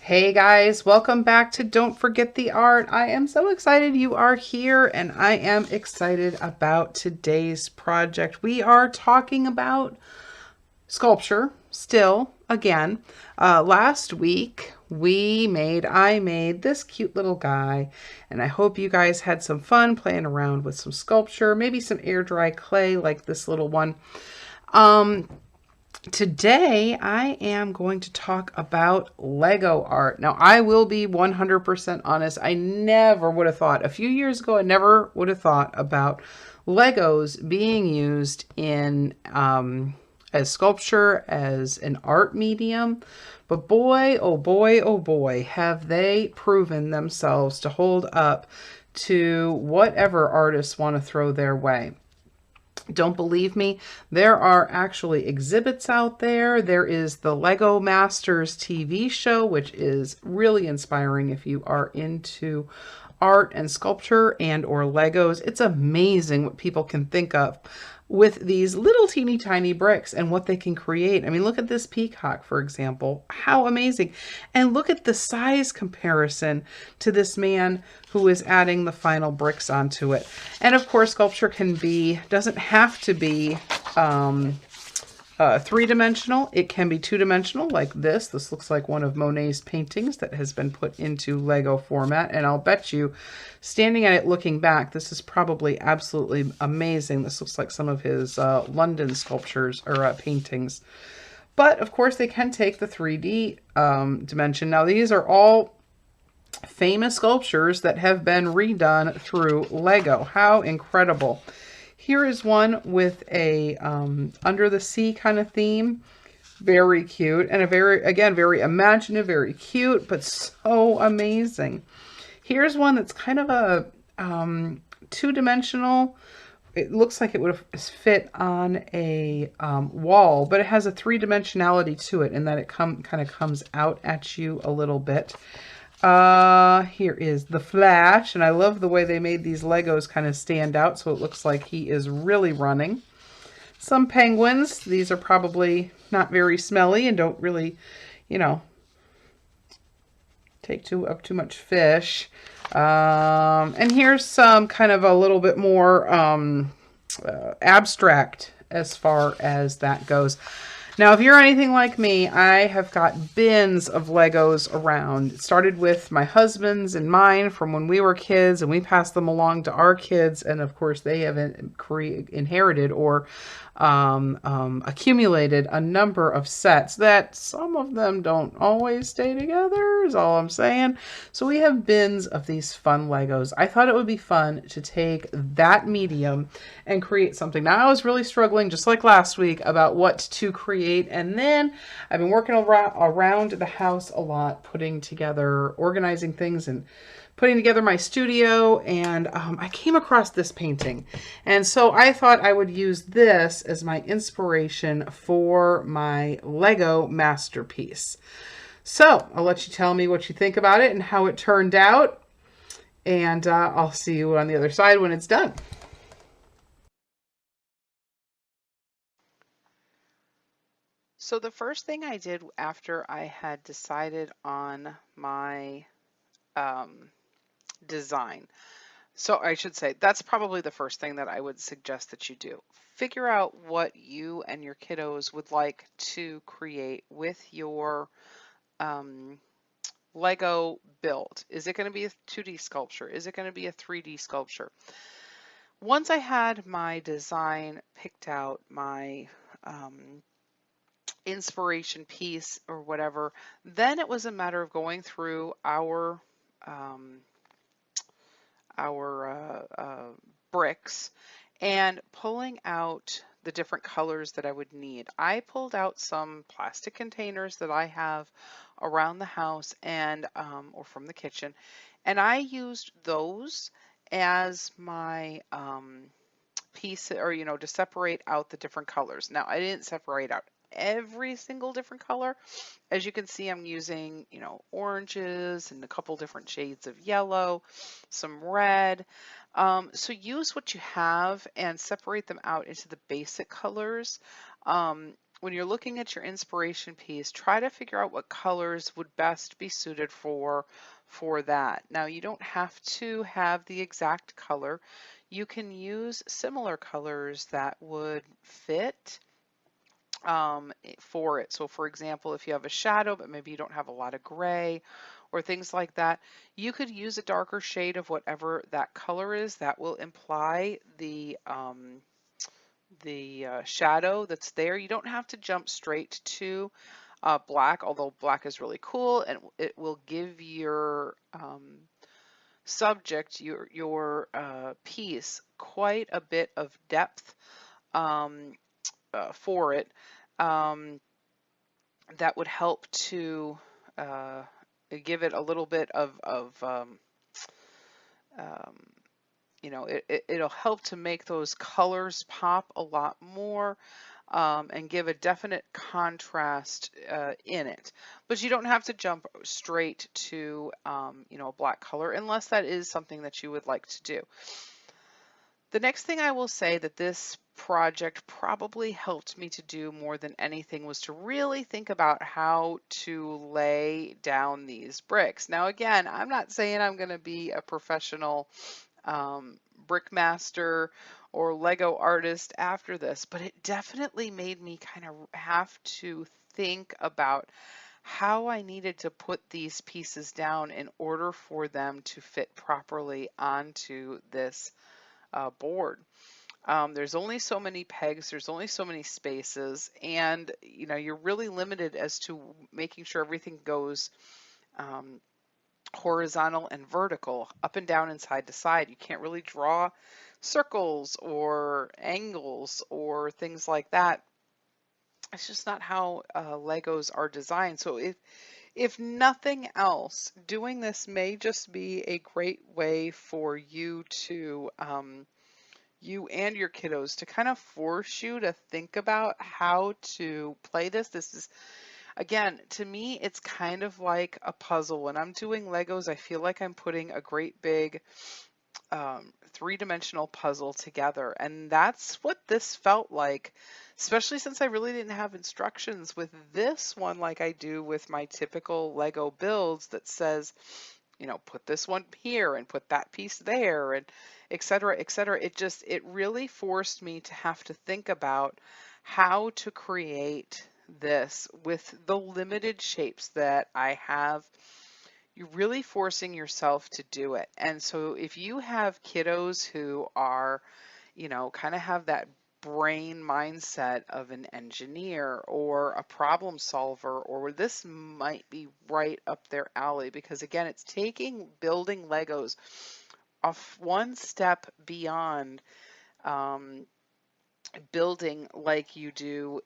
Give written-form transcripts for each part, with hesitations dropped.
Hey guys, welcome back to Don't Forget the Art. I am so excited you are here and I am excited about today's project. We are talking about sculpture still again. Last week I made this cute little guy, and I hope you guys had some fun playing around with some sculpture, maybe some air dry clay like this little one. Um, Today, I am going to talk about Lego art. Now, I will be 100% honest. I never would have thought, a few years ago, I never would have thought about Legos being used in as sculpture, as an art medium. But boy, oh boy, oh boy, have they proven themselves to hold up to whatever artists want to throw their way. Don't believe me? There are actually exhibits out there. There is the Lego Masters TV show, which is really inspiring if you are into art and sculpture and or Legos. It's amazing what people can think of with these little teeny tiny bricks and what they can create. I mean, look at this peacock, for example. How amazing. And look at the size comparison to this man who is adding the final bricks onto it. And of course, sculpture doesn't have to be three-dimensional. It can be two-dimensional like this. This looks like one of Monet's paintings that has been put into Lego format. And I'll bet you, standing at it looking back, this is probably absolutely amazing. This looks like some of his London sculptures or paintings. But of course, they can take the 3D dimension. Now, these are all famous sculptures that have been redone through Lego. How incredible. Here is one with a under the sea kind of theme. Very cute and very imaginative, very cute, but so amazing. Here's one that's kind of a two-dimensional. It looks like it would fit on a wall, but it has a three-dimensionality to it in that it kind of comes out at you a little bit. Here is the Flash, and I love the way they made these Legos kind of stand out, so it looks like he is really running. Some penguins. These are probably not very smelly and don't really, take up too much fish. And here's some kind of a little bit more abstract as far as that goes. Now, if you're anything like me, I have got bins of Legos around. It started with my husband's and mine from when we were kids, and we passed them along to our kids. And of course, they have inherited or accumulated a number of sets that some of them don't always stay together, is all I'm saying. So we have bins of these fun Legos. I thought it would be fun to take that medium and create something. Now, I was really struggling, just like last week, about what to create. And then I've been working around the house a lot, putting together, organizing things and putting together my studio, and I came across this painting. And so I thought I would use this as my inspiration for my Lego masterpiece. So I'll let you tell me what you think about it and how it turned out. And I'll see you on the other side when it's done. So the first thing I did after I had decided on my design. So I should say that's probably the first thing that I would suggest that you do. Figure out what you and your kiddos would like to create with your Lego build. Is it going to be a 2D sculpture? Is it going to be a 3D sculpture? Once I had my design picked out, my inspiration piece or whatever, then it was a matter of going through our bricks and pulling out the different colors that I would need. I pulled out some plastic containers that I have around the house and or from the kitchen, and I used those as my piece, or to separate out the different colors. Now, I didn't separate out every single different color. As you can see, I'm using, oranges and a couple different shades of yellow, some red. So use what you have and separate them out into the basic colors. when you're looking at your inspiration piece, try to figure out what colors would best be suited for that. Now, you don't have to have the exact color. You can use similar colors that would fit for it. So for example, if you have a shadow, but maybe you don't have a lot of gray or things like that, you could use a darker shade of whatever that color is. That will imply the shadow that's there. You don't have to jump straight to black, although black is really cool and it will give your subject, your piece, quite a bit of depth um, for it. Um, that would help to uh, give it a little bit of um, it'll help to make those colors pop a lot more and give a definite contrast in it. But you don't have to jump straight to, a black color unless that is something that you would like to do. The next thing I will say that this project probably helped me to do more than anything was to really think about how to lay down these bricks. Now, again, I'm not saying I'm going to be a professional brick master or Lego artist after this, but it definitely made me kind of have to think about how I needed to put these pieces down in order for them to fit properly onto this board. There's only so many pegs, there's only so many spaces, and you're really limited as to making sure everything goes um, horizontal and vertical, up and down and side to side. You can't really draw circles or angles or things like that. It's just not how Legos are designed. So if nothing else, doing this may just be a great way for you to you and your kiddos to kind of force you to think about how to play this. This is, again, to me, it's kind of like a puzzle. When I'm doing Legos, I feel like I'm putting a great big three-dimensional puzzle together. And that's what this felt like, especially since I really didn't have instructions with this one like I do with my typical Lego builds that says, put this one here and put that piece there and et cetera, et cetera. It really forced me to have to think about how to create this with the limited shapes that I have. You're really forcing yourself to do it. And so if you have kiddos who are, kind of have that brain mindset of an engineer or a problem solver, or this might be right up their alley, because again, it's taking building Legos off one step beyond building like you do,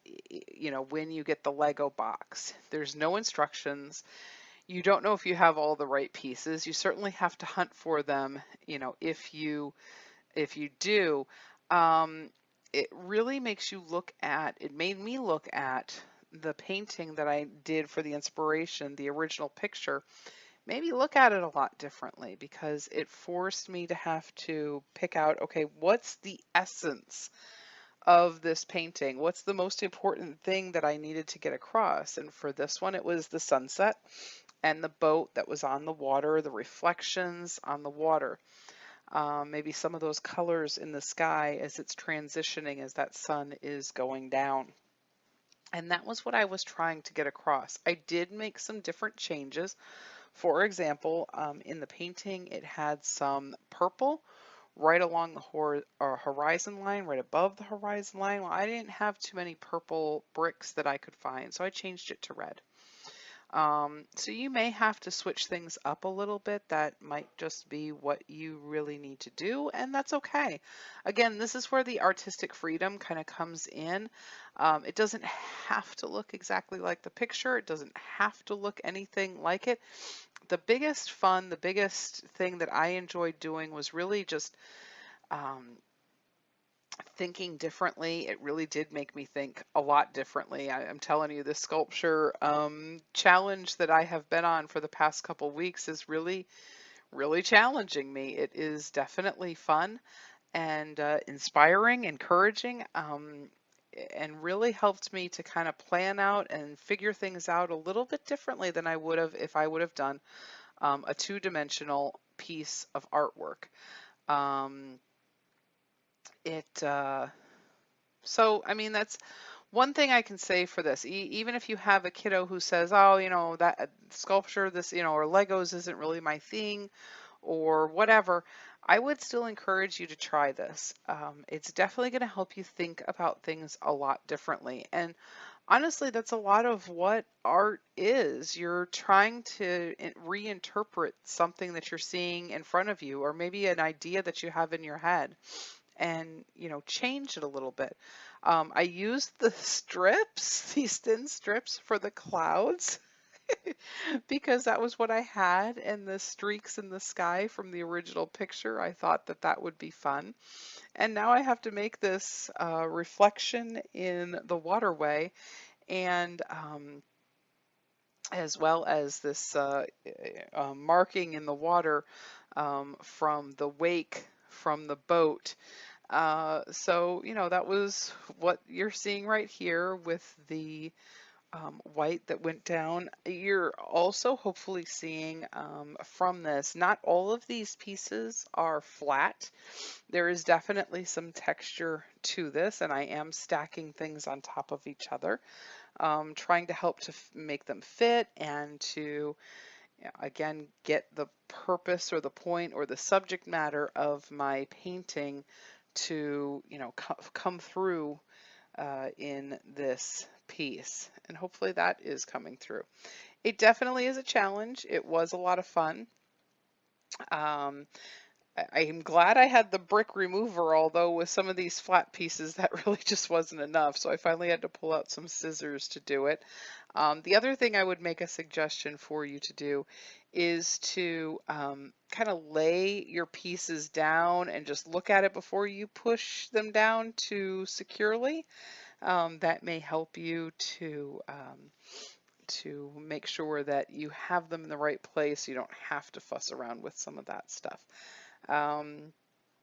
when you get the Lego box. There's no instructions. You don't know if you have all the right pieces. You certainly have to hunt for them, if you do. It really makes you look at, it made me look at the painting that I did for the inspiration, the original picture, maybe look at it a lot differently, because it forced me to have to pick out, okay, what's the essence of this painting? What's the most important thing that I needed to get across? And for this one, it was the sunset and the boat that was on the water, the reflections on the water. Maybe some of those colors in the sky as it's transitioning, as that sun is going down. And that was what I was trying to get across. I did make some different changes. For example, in the painting, it had some purple right along the horizon line, right above the horizon line. Well, I didn't have too many purple bricks that I could find, so I changed it to red. So you may have to switch things up a little bit. That might just be what you really need to do, and that's okay. Again, this is where the artistic freedom kind of comes in. It doesn't have to look exactly like the picture. It doesn't have to look anything like it. The biggest fun, the biggest thing that I enjoyed doing was really just thinking differently. It really did make me think a lot differently. I'm telling you, this sculpture challenge that I have been on for the past couple weeks is really, really challenging me. It is definitely fun and inspiring, encouraging. and really helped me to kind of plan out and figure things out a little bit differently than I would have if I would have done a two-dimensional piece of artwork. Um, it So, I mean, that's one thing I can say for this. Even if you have a kiddo who says, "Oh, that sculpture, this, or Legos isn't really my thing," or whatever, I would still encourage you to try this. It's definitely going to help you think about things a lot differently. And honestly, that's a lot of what art is. You're trying to reinterpret something that you're seeing in front of you, or maybe an idea that you have in your head, and change it a little bit. I used the strips, these thin strips for the clouds because that was what I had, and the streaks in the sky from the original picture. I thought that that would be fun. And now I have to make this reflection in the waterway, and as well as this marking in the water from the wake from the boat. So, that was what you're seeing right here with the white that went down. You're also hopefully seeing from this, not all of these pieces are flat. There is definitely some texture to this, and I am stacking things on top of each other, trying to help to make them fit and to again get the purpose or the point or the subject matter of my painting to come through in this piece, and hopefully that is coming through. It definitely is a challenge. It was a lot of fun. I'm glad I had the brick remover, although with some of these flat pieces that really just wasn't enough, so I finally had to pull out some scissors to do it. The other thing I would make a suggestion for you to do is to kind of lay your pieces down and just look at it before you push them down too securely. That may help you to make sure that you have them in the right place. You don't have to fuss around with some of that stuff. Um,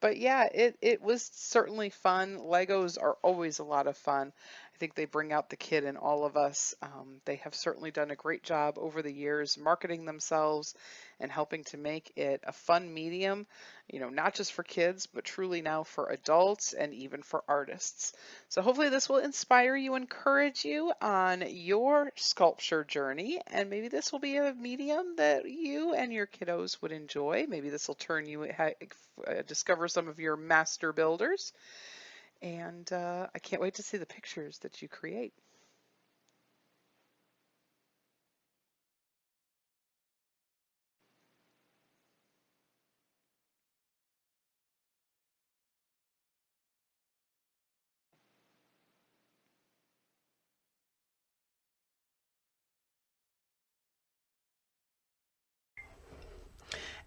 but yeah, it was certainly fun. Legos are always a lot of fun. I think they bring out the kid in all of us. They have certainly done a great job over the years marketing themselves and helping to make it a fun medium, not just for kids, but truly now for adults and even for artists. So hopefully this will inspire you, encourage you on your sculpture journey, and maybe this will be a medium that you and your kiddos would enjoy. Maybe this will turn you discover some of your master builders, and I can't wait to see the pictures that you create.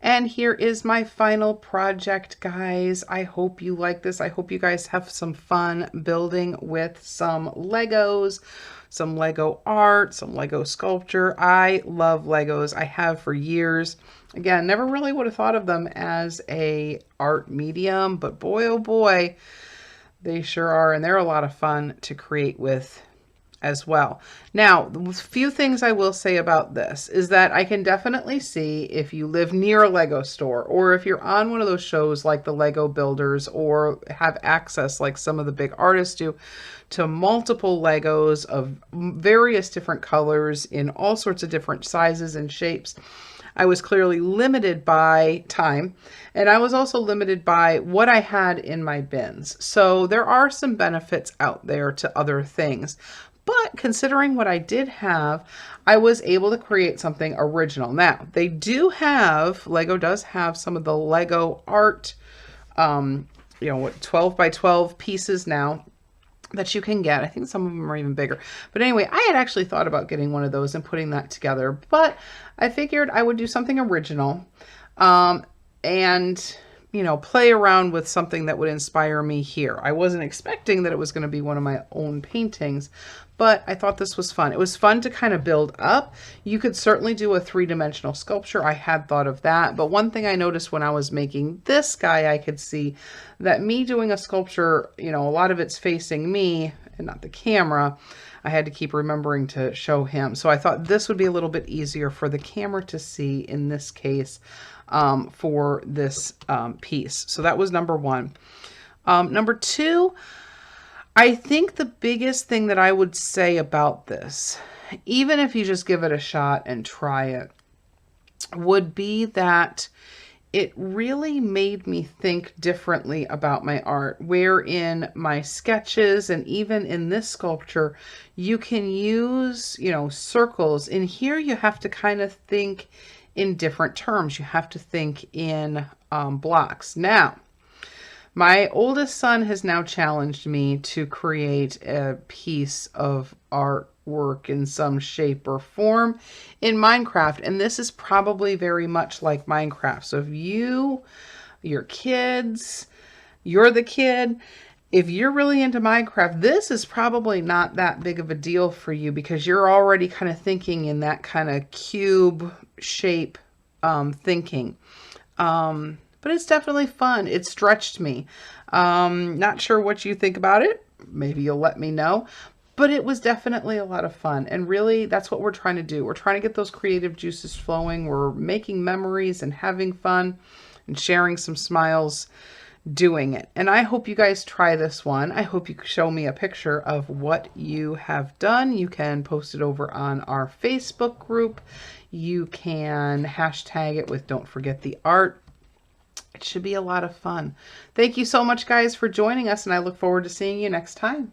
And here is my final project, guys. I hope you like this. I hope you guys have some fun building with some Legos, some Lego art, some Lego sculpture. I love Legos. I have for years. Again, never really would have thought of them as a art medium, but boy, oh boy, they sure are. And they're a lot of fun to create with as well. Now, the few things I will say about this is that I can definitely see if you live near a Lego store, or if you're on one of those shows like the Lego Builders, or have access like some of the big artists do to multiple Legos of various different colors in all sorts of different sizes and shapes. I was clearly limited by time, and I was also limited by what I had in my bins. So there are some benefits out there to other things. But considering what I did have, I was able to create something original. Now, they do have, Lego does have some of the Lego art, 12 by 12 pieces now that you can get. I think some of them are even bigger. But anyway, I had actually thought about getting one of those and putting that together. But I figured I would do something original and play around with something that would inspire me here. I wasn't expecting that it was going to be one of my own paintings, but I thought this was fun. It was fun to kind of build up. You could certainly do a three-dimensional sculpture. I had thought of that, but one thing I noticed when I was making this guy, I could see that me doing a sculpture, a lot of it's facing me, and not the camera, I had to keep remembering to show him. So I thought this would be a little bit easier for the camera to see in this case for this piece. So that was number one. Number two, I think the biggest thing that I would say about this, even if you just give it a shot and try it, would be that it really made me think differently about my art, where in my sketches and even in this sculpture, you can use, you know, circles. In here, you have to kind of think in different terms. You have to think in blocks. Now, my oldest son has now challenged me to create a piece of artwork in some shape or form in Minecraft. And this is probably very much like Minecraft. So if your kids, you're the kid, if you're really into Minecraft, this is probably not that big of a deal for you because you're already kind of thinking in that kind of cube shape thinking. But it's definitely fun. It stretched me. Not sure what you think about it. Maybe you'll let me know. But it was definitely a lot of fun. And really, that's what we're trying to do. We're trying to get those creative juices flowing. We're making memories and having fun and sharing some smiles doing it. And I hope you guys try this one. I hope you show me a picture of what you have done. You can post it over on our Facebook group. You can hashtag it with Don't Forget the Art. It should be a lot of fun. Thank you so much, guys, for joining us, and I look forward to seeing you next time.